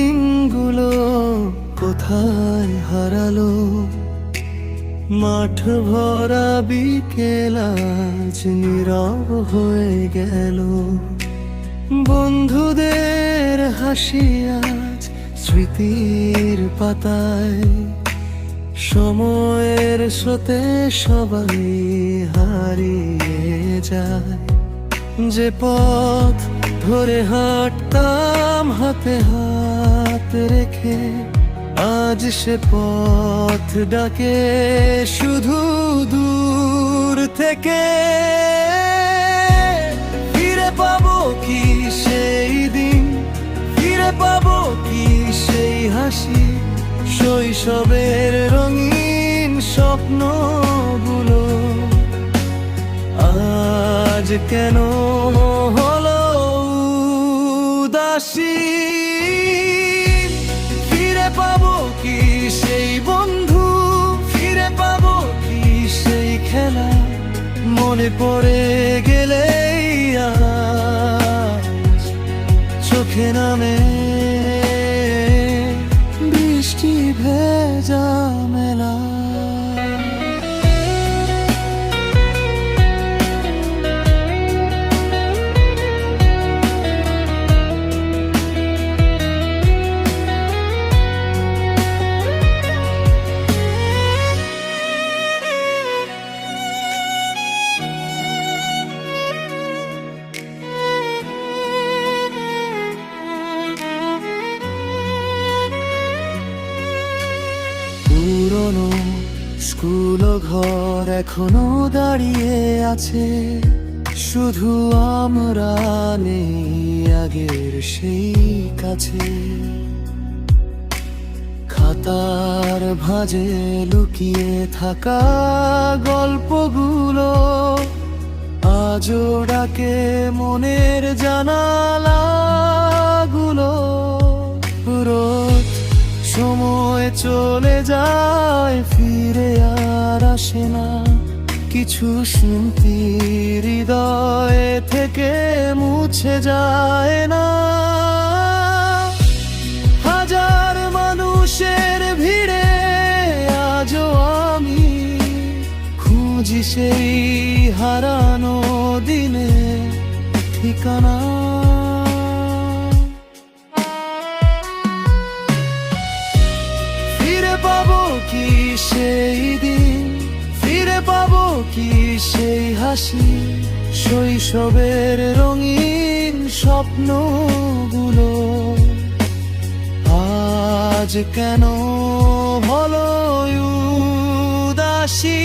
দিনগুলো কোথায় হারালো? মাঠ ভরা বিকেল আজ নীরব হয়ে গেল। বন্ধুদের হাসি আজ স্মৃতির পাতায়, সময়ের স্রোতে সবাই হারিয়ে যায়। যে পথ ধরে হাঁটতাম হাতে হাত রেখে, আজ সে পথ ডাকে শুধু দূর থেকে। ফিরে পাবো কি সেই দিন, ফিরে পাবো কি সেই হাসি, শৈশবের রঙিন স্বপ্নগুলো আজ কেন হলো উদাসী? ফিরে পাবো কি সেই বন্ধু, ফিরে পাবো কি সেই খেলা, মনে পড়ে গেলেই আজ চোখে নামে বৃষ্টি ভেজা মেলা। পুরনো স্কুল ঘর এখনো দাঁড়িয়ে আছে, শুধু আমরা নেই আগের সেই কাছে। খাতার ভাঁজে লুকিয়ে থাকা গল্পগুলো আজও ডাকে মনের জানালাগুলো। রোজ সময় চলে যায়, ফিরে আর আসে না কিছু স্মৃতি, হৃদয় থেকে মুছে যায় না। হাজার মানুষের ভিড়ে আজও আমি খুঁজি সেই হারানো দিনে ঠিকানা। ফিরে পাবো কি সেই দিন, ফিরে পাবো কি সেই হাসি, শৈশবের রঙিন স্বপ্নগুলো আজ কেন হলো উদাসী?